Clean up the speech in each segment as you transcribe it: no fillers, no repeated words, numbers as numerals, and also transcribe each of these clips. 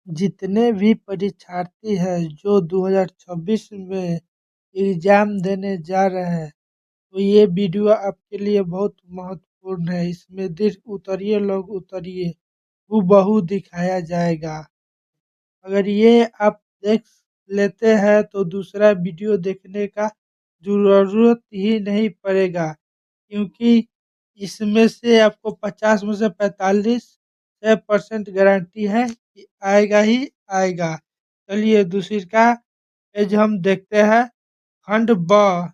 जितने भी परीक्षार्थी हैं जो 2026 में एग्ज़ाम देने जा रहे हैं, तो ये वीडियो आपके लिए बहुत महत्वपूर्ण है। इसमें दिल उतरिए लोग उतरिए, हूबहू दिखाया जाएगा। अगर ये आप देख लेते हैं तो दूसरा वीडियो देखने का ज़रूरत ही नहीं पड़ेगा, क्योंकि इसमें से आपको 50 में से 45% गारंटी है कि आएगा ही आएगा। चलिए दूसरी का पेज हम देखते हैं। खंड ब,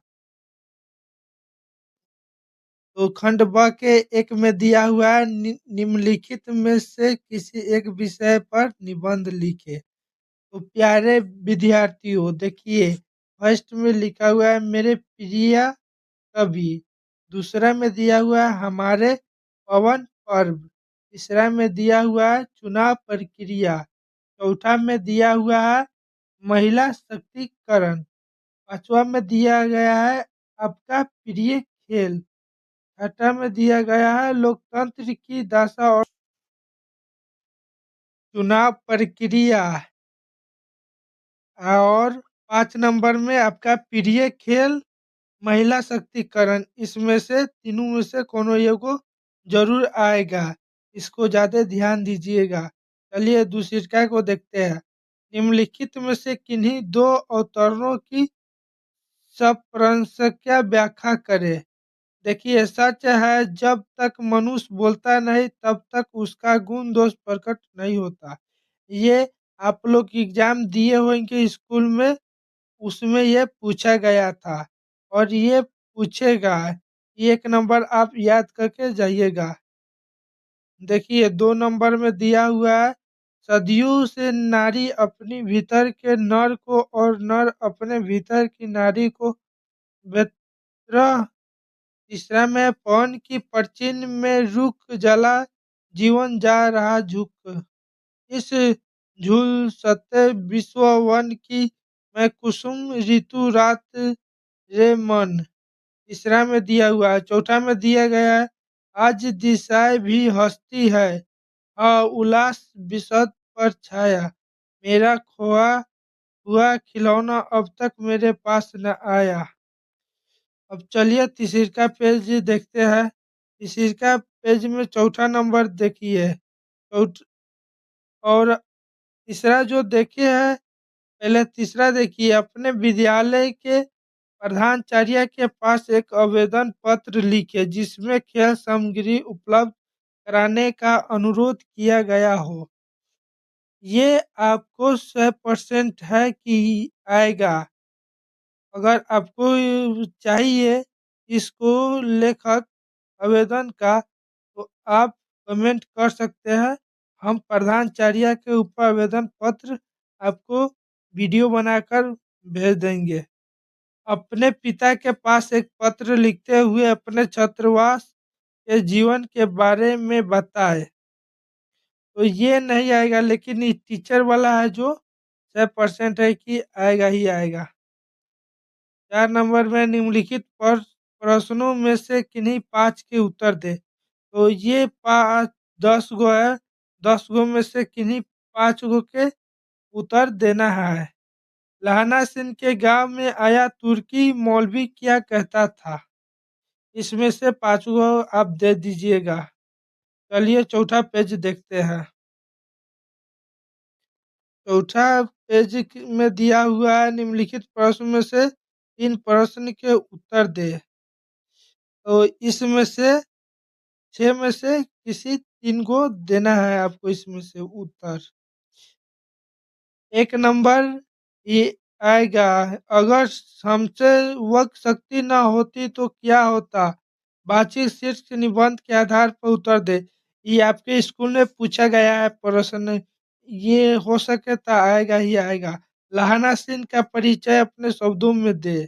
तो खंड ब के एक में दिया हुआ है निम्नलिखित में से किसी एक विषय पर निबंध लिखे। तो प्यारे विद्यार्थियों, देखिए फर्स्ट में लिखा हुआ है मेरे प्रिय कवि, दूसरा में दिया हुआ है हमारे पवन पर्व, तीसरा में दिया हुआ है चुनाव प्रक्रिया, चौथा में दिया हुआ है महिला शक्तिकरण, पांचवा में दिया गया है आपका प्रिय खेल, छठा में दिया गया है लोकतंत्र की दशा और चुनाव प्रक्रिया, और 5 नंबर में आपका प्रिय खेल महिला शक्तिकरण। इसमें से तीनों में से कोनो एगो जरूर आएगा, इसको ज़्यादा ध्यान दीजिएगा। चलिए दूसरिका को देखते हैं। निम्नलिखित में से किन्हीं दो अवतरणों की सप्रशंसा व्याख्या करें। देखिए सच है, जब तक मनुष्य बोलता नहीं तब तक उसका गुण दोष प्रकट नहीं होता। ये आप लोग एग्जाम दिए होंगे स्कूल में, उसमें ये पूछा गया था और ये पूछेगा। 1 नंबर आप याद करके जाइएगा। देखिए 2 नंबर में दिया हुआ है सदियों से नारी अपनी भीतर के नर को और नर अपने भीतर की नारी को बेत्र। तीसरा में पवन की परछिन में रुक जला जीवन जा रहा झुक, इस झुलसते विश्व वन की मैं कुसुम ऋतु रात रे मन। तीसरा में दिया हुआ है। चौथा में दिया गया है आज दिशाएं भी हंसती है, हाँ उल्लास विशद पर छाया, मेरा खोआ हुआ खिलौना अब तक मेरे पास न आया। अब चलिए तीसरा पेज देखते हैं। तीसरा पेज में चौथा नंबर देखिए। चौथ और तीसरा जो देखे है, पहले तीसरा देखिए। अपने विद्यालय के प्रधानाचार्य के पास एक आवेदन पत्र लिखे जिसमें खेल सामग्री उपलब्ध कराने का अनुरोध किया गया हो। ये आपको 100% है कि आएगा। अगर आपको चाहिए इसको लेखक आवेदन का, तो आप कमेंट कर सकते हैं। हम प्रधानाचार्य के ऊपर आवेदन पत्र आपको वीडियो बनाकर भेज देंगे। अपने पिता के पास एक पत्र लिखते हुए अपने छात्रावास के जीवन के बारे में बताएं। तो ये नहीं आएगा, लेकिन ये टीचर वाला है जो 100% है कि आएगा ही आएगा। 4 नंबर में निम्नलिखित प्रश्नों में से किन्हीं 5 के उत्तर दे। तो ये 5 10 गो है, 10 गो में से किन्हीं 5 गो के उत्तर देना है। लहाना सिंह के गांव में आया तुर्की मौलवी क्या कहता था। इसमें से 5 गो आप दे दीजिएगा। चलिए चौथा पेज देखते हैं। चौथा पेज में दिया हुआ है निम्नलिखित प्रश्न में से 3 प्रश्न के उत्तर दे। तो इसमें से 6 में से किसी 3 को देना है आपको इसमें से उत्तर। 1 नंबर ये आएगा, अगर हमसे वह शक्ति न होती तो क्या होता। बातचीत शीर्ष निबंध के आधार पर उत्तर दे। ये आपके स्कूल में पूछा गया है प्रश्न, ये हो सके तो आएगा ही आएगा। लहाना सिंह का परिचय अपने शब्दों में दे।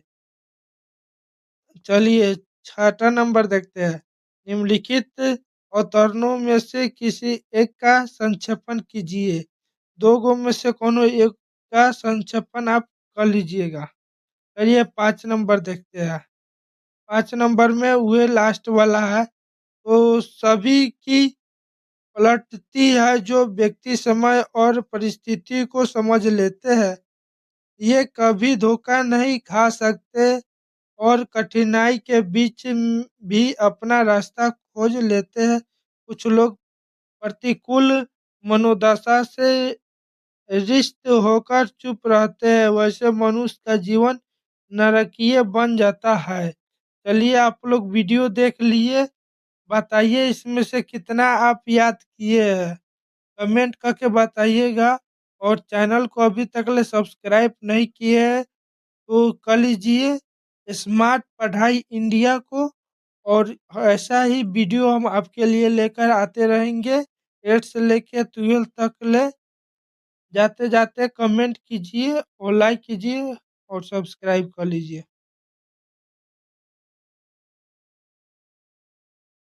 चलिए 6 नंबर देखते हैं। निम्नलिखित अवतरणों में से किसी एक का संक्षेपण कीजिए। 2 गो में से कोनो एक का संक्षेपण आप कर लीजिएगा। चलिए 5 नंबर देखते हैं। 5 नंबर में वह लास्ट वाला है। तो सभी की पलटती है जो व्यक्ति समय और परिस्थिति को समझ लेते हैं। ये कभी धोखा नहीं खा सकते और कठिनाई के बीच भी अपना रास्ता खोज लेते हैं। कुछ लोग प्रतिकूल मनोदशा से रिश्त होकर चुप रहते हैं, वैसे मनुष्य का जीवन नरकीय बन जाता है। चलिए आप लोग वीडियो देख लिए, बताइए इसमें से कितना आप याद किए हैं, कमेंट करके बताइएगा। और चैनल को अभी तक ले सब्सक्राइब नहीं किए हैं तो कर लीजिए, स्मार्ट पढ़ाई इंडिया को। और ऐसा ही वीडियो हम आपके लिए लेकर आते रहेंगे, 8 से लेकर 12 तक ले। जाते जाते कमेंट कीजिए और लाइक कीजिए और सब्सक्राइब कर लीजिए।